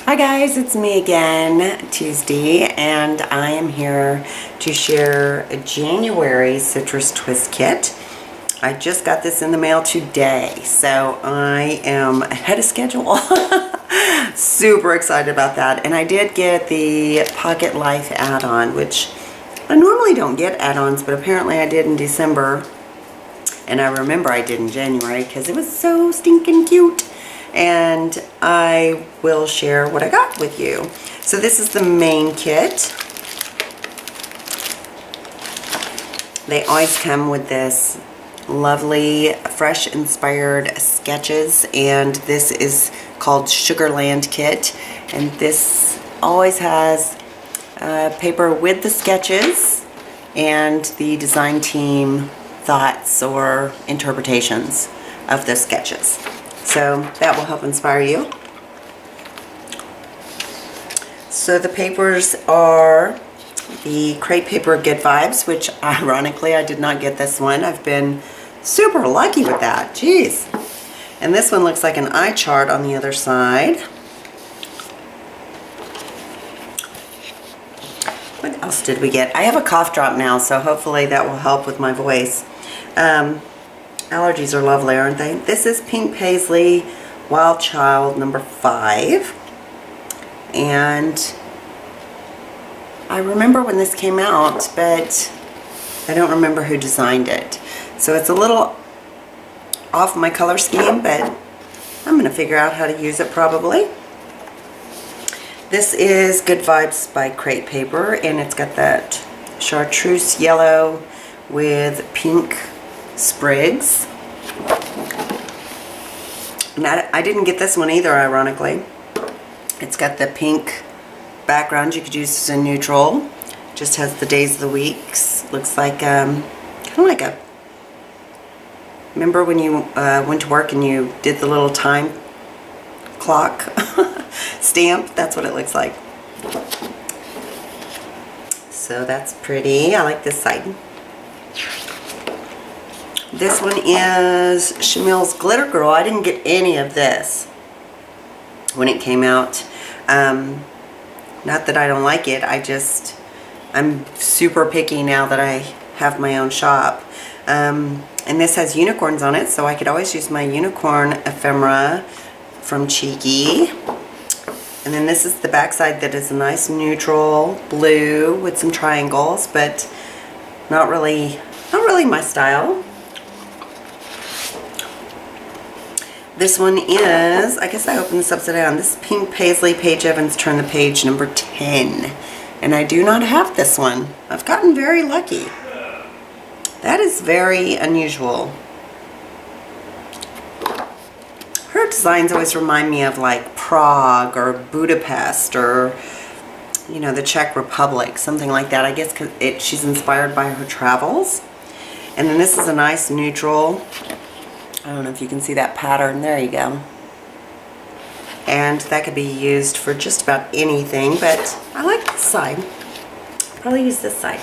Hi guys, it's me again, Tuesday, and I am here to share a January Citrus Twist Kit. I just got this in the mail today, so I am ahead of schedule. Super excited about that. And I did get the Pocket Life add-on, which I normally don't get add-ons, but apparently I did in December. And I remember I did in January because it was so stinking cute. And I will share what I got with you. So this is the main kit. They always come with this lovely fresh inspired sketches, and this is called Sugarland Kit, and this always has paper with the sketches and the design team thoughts or interpretations of the sketches. So that will help inspire you. So the papers are the crepe paper Good Vibes, which ironically I did not get this one. I've been super lucky with that. Jeez. And this one looks like an eye chart on the other side. What else did we get? I have a cough drop now, so hopefully that will help with my voice. Allergies are lovely, aren't they? This is Pink Paisley Wild Child number 5. And I remember when this came out, but I don't remember who designed it. So it's a little off my color scheme, but I'm going to figure out how to use it probably. This is Good Vibes by Crepe Paper, and it's got that chartreuse yellow with pink sprigs. And I didn't get this one either, ironically. It's got the pink background. You could use as a neutral. Just has the days of the weeks. Looks like kind of like a, remember when you went to work and you did the little time clock stamp? That's what it looks like. So that's pretty. I like this side. This one is Shamil's Glitter Girl. I didn't get any of this when it came out. Not that I don't like it, I'm super picky now that I have my own shop. And this has unicorns on it, so I could always use my unicorn ephemera from Cheeky. And then this is the backside that is a nice neutral blue with some triangles, but not really my style. This one is, I guess I opened this upside down. This is Pink Paisley Paige Evans Turn the Page number 10. And I do not have this one. I've gotten very lucky. That is very unusual. Her designs always remind me of like Prague or Budapest or, you know, the Czech Republic, something like that. I guess because she's inspired by her travels. And then this is a nice neutral. I don't know if you can see that pattern. There you go. And that could be used for just about anything, but I like this side. Probably use this side.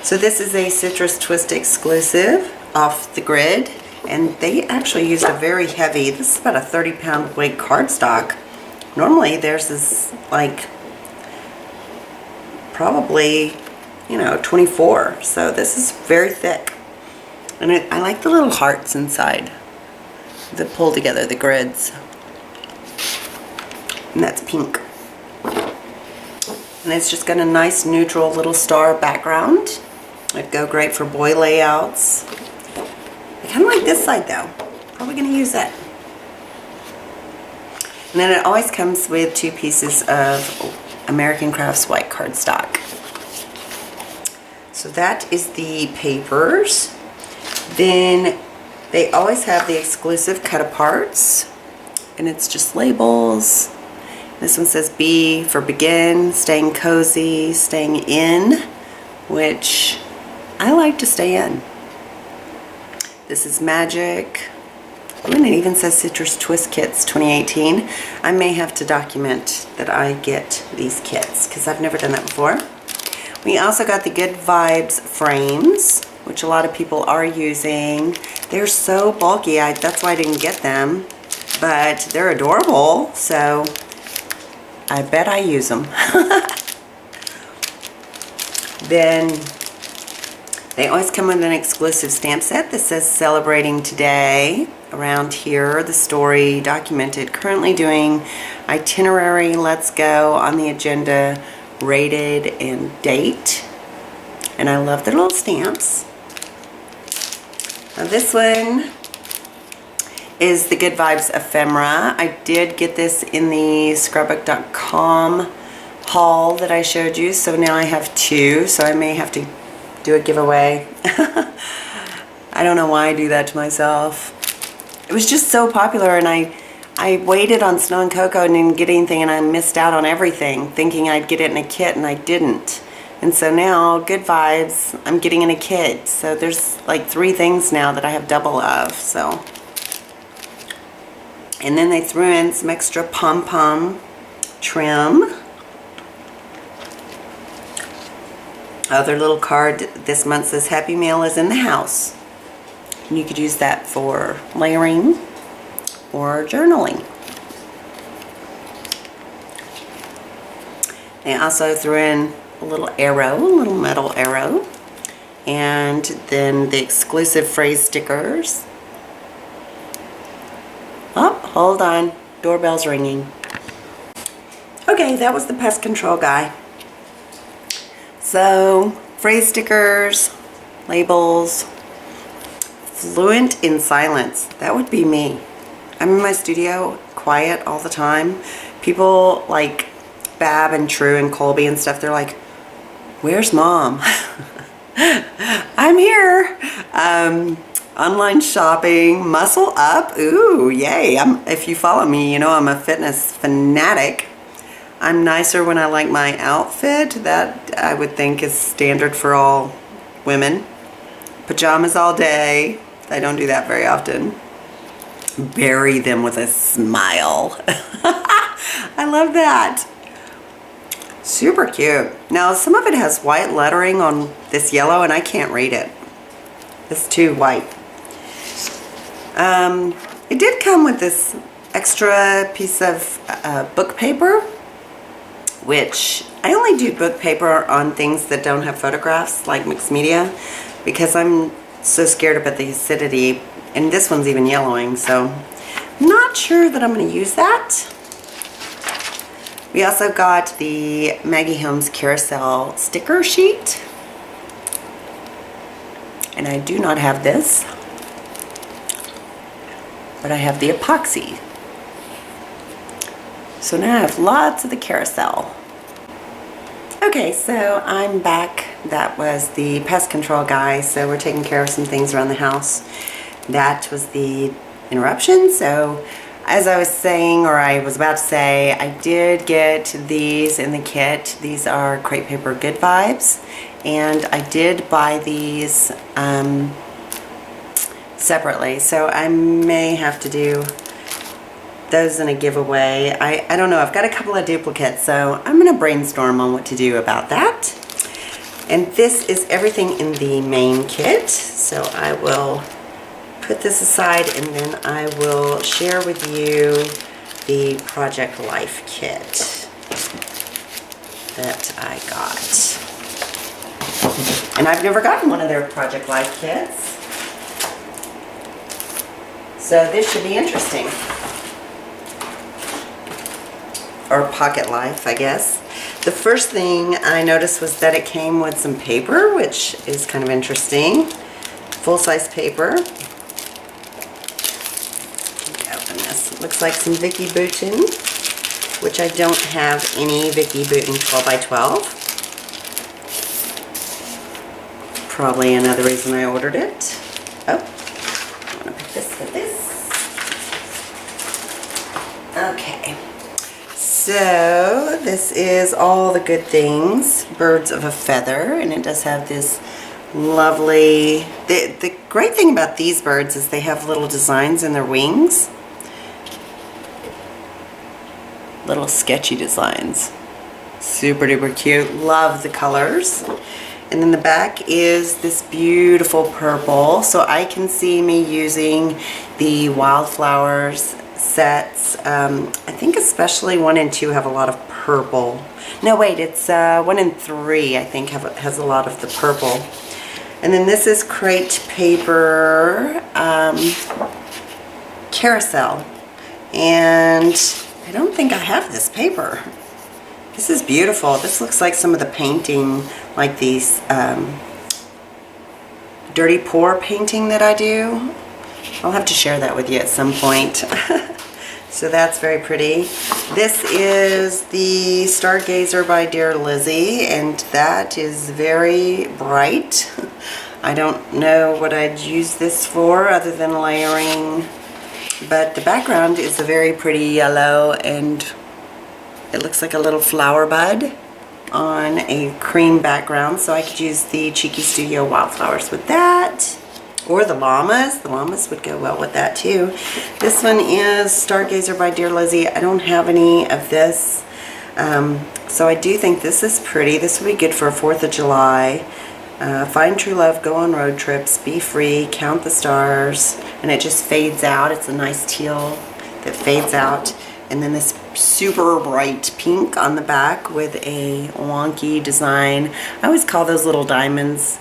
So this is a Citrus Twist exclusive off the grid, and they actually used a very heavy, this is about a 30-pound weight cardstock. Normally theirs is like probably, you know, 24, so this is very thick. And I like the little hearts inside that pull together the grids. And that's pink. And it's just got a nice neutral little star background. It'd go great for boy layouts. I kind of like this side though. Probably going to use that. And then it always comes with 2 pieces of American Crafts white cardstock. So that is the papers. Then they always have the exclusive cut aparts, and it's just labels. This one says B for begin, staying cozy, staying in, which I like to stay in. This is magic. And it even says Citrus Twist Kits 2018. I may have to document that I get these kits because I've never done that before. We also got the Good Vibes frames, which a lot of people are using. They're so bulky, that's why I didn't get them, but they're adorable. So I bet I use them. Then they always come with an exclusive stamp set that says celebrating today. Around here, the story documented, currently doing itinerary, let's go, on the agenda, rated, and date. And I love their little stamps. Now this one is the Good Vibes ephemera. I did get this in the scrapbook.com haul that I showed you, so now I have two, so I may have to do a giveaway. I don't know why I do that to myself. It was just so popular, and I waited on Snow and Cocoa and didn't get anything, and I missed out on everything, thinking I'd get it in a kit, and I didn't. And so now, Good Vibes, I'm getting in a kit. So there's like 3 things now that I have double of, so. And then they threw in some extra pom-pom trim. Other little card this month says Happy Mail is in the house. And you could use that for layering or journaling. They also threw in a little arrow, a little metal arrow. And then the exclusive phrase stickers. Oh, hold on. Doorbell's ringing. Okay, that was the pest control guy. So, phrase stickers, labels, fluent in silence. That would be me. I'm in my studio, quiet all the time. People like Bab and True and Colby and stuff, they're like, where's Mom? I'm here. Online shopping, muscle up. Ooh, yay. If you follow me, you know I'm a fitness fanatic. I'm nicer when I like my outfit. That I would think is standard for all women. Pajamas all day. I don't do that very often. Bury them with a smile. I love that. Super cute. Now some of it has white lettering on this yellow and I can't read it. It's too white. It did come with this extra piece of book paper, which I only do book paper on things that don't have photographs, like mixed media, because I'm so scared about the acidity, and this one's even yellowing, so I'm not sure that I'm going to use that. We also got the Maggie Holmes Carousel sticker sheet, and I do not have this, but I have the epoxy. So now I have lots of the carousel. Okay, so I'm back. That was the pest control guy, so we're taking care of some things around the house. That was the interruption. So as I was saying, or I was about to say, I did get these in the kit. These are crepe paper Good Vibes, and I did buy these separately, so I may have to do those in a giveaway. I don't know, I've got a couple of duplicates, so I'm going to brainstorm on what to do about that. And this is everything in the main kit, so I will put this aside and then I will share with you the Project Life kit that I got. And I've never gotten one of their Project Life kits, so this should be interesting. Or Pocket Life, I guess. The first thing I noticed was that it came with some paper, which is kind of interesting. Full-size paper. Let me open this. It looks like some Vicky Boutin, which I don't have any Vicky Boutin 12x12. Probably another reason I ordered it. Oh, I want to pick this with this. Okay. So this is All the Good Things, Birds of a Feather, and it does have this lovely, the great thing about these birds is they have little designs in their wings. Little sketchy designs. Super duper cute. Love the colors. And then the back is this beautiful purple, so I can see me using the wildflowers sets. I think especially 1 and 2 have a lot of purple. No, wait, it's 1 and 3 I think has a lot of the purple. And then this is crepe paper carousel. And I don't think I have this paper. This is beautiful. This looks like some of the painting, like these dirty pour painting that I do. I'll have to share that with you at some point. So that's very pretty. This is the Stargazer by Dear Lizzie, and that is very bright. I don't know what I'd use this for other than layering, but the background is a very pretty yellow, and it looks like a little flower bud on a cream background, so I could use the Cheeky Studio Wildflowers with that. Or the llamas. The llamas would go well with that too. This one is Stargazer by Dear Lizzie. I don't have any of this. So I do think this is pretty. This would be good for 4th of July. Find true love, go on road trips, be free, count the stars. And it just fades out. It's a nice teal that fades out. And then this super bright pink on the back with a wonky design. I always call those little diamonds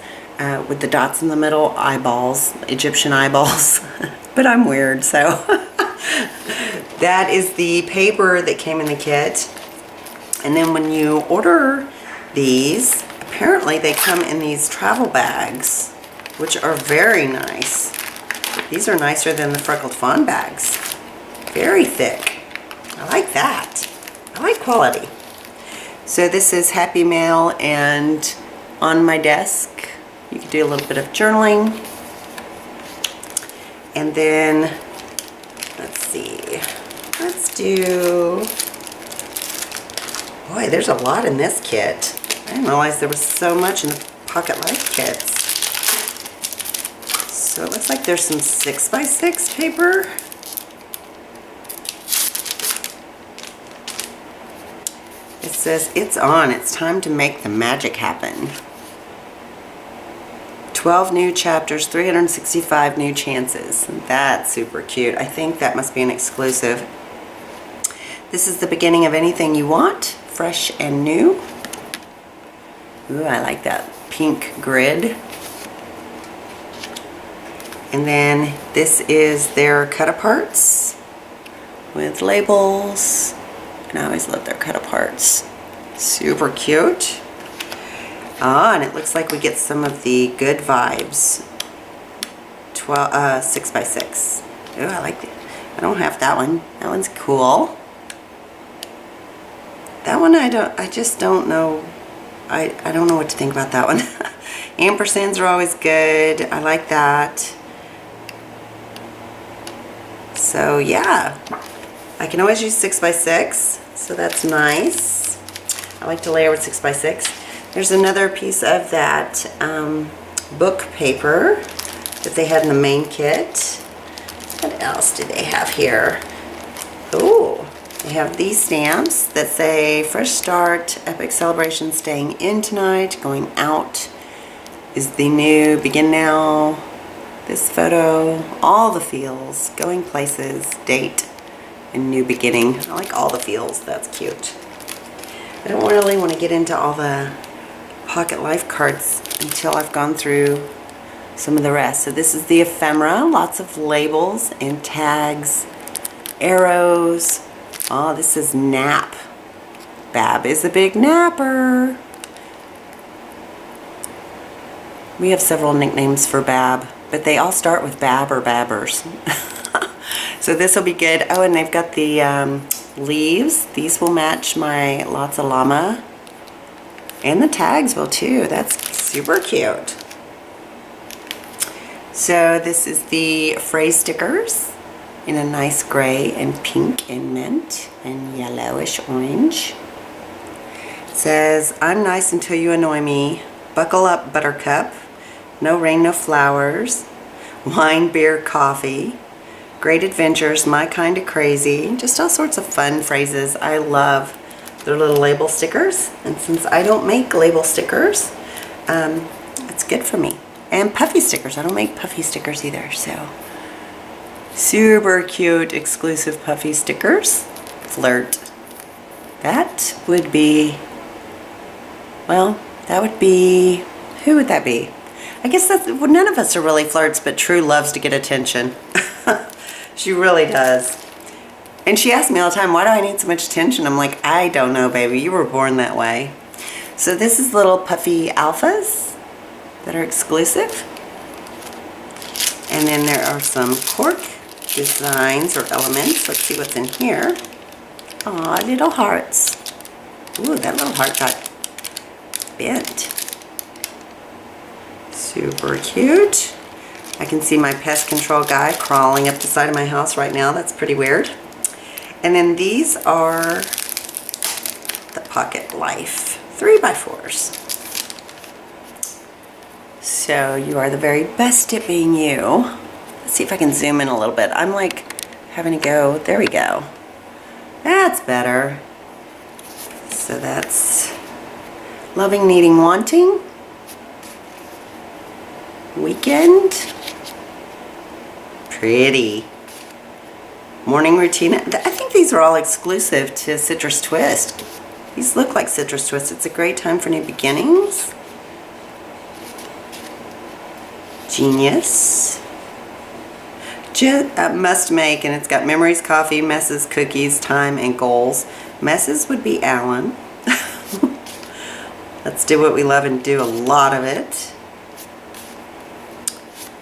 with the dots in the middle eyeballs, Egyptian eyeballs. But I'm weird, so. That is the paper that came in the kit. And then when you order these, apparently they come in these travel bags, which are very nice. These are nicer than the Freckled Fawn bags. Very thick. I like that. I like quality. So this is Happy Mail, and on my desk you can do a little bit of journaling. And then let's see, let's do, boy, there's a lot in this kit. I didn't realize there was so much in the Pocket Life kits. So it looks like there's some 6x6 paper. It says, it's on, it's time to make the magic happen. 12 new chapters, 365 new chances. That's super cute. I think that must be an exclusive. This is the beginning of anything you want, fresh and new. Ooh, I like that pink grid. And then this is their cut-aparts with labels. And I always love their cut-aparts. Super cute. Ah, and it looks like we get some of the Good Vibes 6x6. Ooh, I like it. I don't have that one. That one's cool. That one I just don't know. I don't know what to think about that one. Ampersands are always good. I like that. So yeah, I can always use 6x6, so that's nice. I like to layer with 6x6. There's another piece of that book paper that they had in the main kit. What else do they have here? Oh, they have these stamps that say Fresh Start, Epic Celebration, Staying In Tonight, Going Out is the New, Begin Now, This Photo, All the Feels, Going Places, Date, and New Beginning. I like all the feels. That's cute. I don't really want to get into all the Pocket Life cards until I've gone through some of the rest. So this is the ephemera, lots of labels and tags, arrows. Oh, this is nap. Bab is a big napper. We have several nicknames for Bab, but they all start with Bab or Babbers. So this will be good. Oh, and they've got the leaves. These will match my Lots of Llama. And the tags will too. That's super cute. So this is the phrase stickers in a nice gray and pink and mint and yellowish orange. It says, I'm nice until you annoy me. Buckle up, buttercup. No rain, no flowers. Wine, beer, coffee. Great adventures, my kind of crazy. Just all sorts of fun phrases. I love their little label stickers, and since I don't make label stickers, it's good for me. And puffy stickers. I don't make puffy stickers either, so Super cute exclusive puffy stickers. Flirt. That would be, well, that would be, who would that be? I guess that's, well, none of us are really flirts, but True loves to get attention. She really does. And she asks me all the time, why do I need so much attention? I'm like, I don't know, baby. You were born that way. So this is little puffy alphas that are exclusive. And then there are some cork designs or elements. Let's see what's in here. Aw, little hearts. Ooh, that little heart got bent. Super cute. I can see my pest control guy crawling up the side of my house right now. That's pretty weird. And then these are the Pocket Life 3x4s. So you are the very best at being you. Let's see if I can zoom in a little bit. I'm like having to go, there we go. That's better. So that's loving, needing, wanting. Weekend. Pretty. Morning routine. I think these are all exclusive to Citrus Twist. These look like Citrus Twist. It's a great time for new beginnings. Genius. Must make, and it's got memories, coffee, messes, cookies, time, and goals. Messes would be Alan. Let's do what we love and do a lot of it.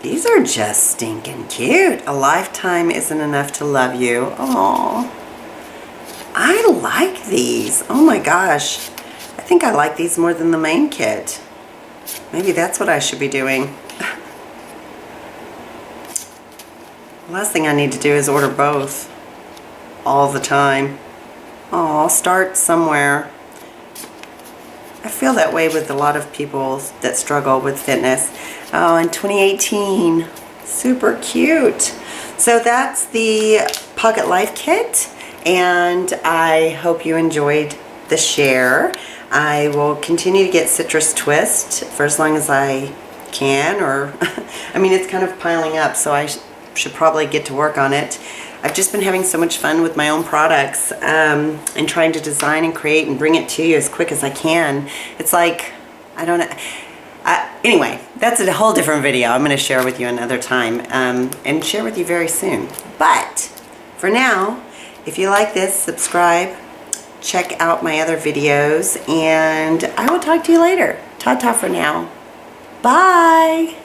These are just stinking cute. A lifetime isn't enough to love you. Aww. I like these. Oh my gosh. I think I like these more than the main kit. Maybe that's what I should be doing. The last thing I need to do is order both all the time. Oh, start somewhere. I feel that way with a lot of people that struggle with fitness. Oh, in 2018, super cute. So that's the Pocket Life kit, and I hope you enjoyed the share. I will continue to get Citrus Twist for as long as I can, or I mean, it's kind of piling up, so I should probably get to work on it. I've just been having so much fun with my own products and trying to design and create and bring it to you as quick as I can. It's like, I don't know. Anyway, that's a whole different video. I'm going to share with you another time and share with you very soon. But for now, if you like this, subscribe, check out my other videos, and I will talk to you later. Ta-ta for now. Bye.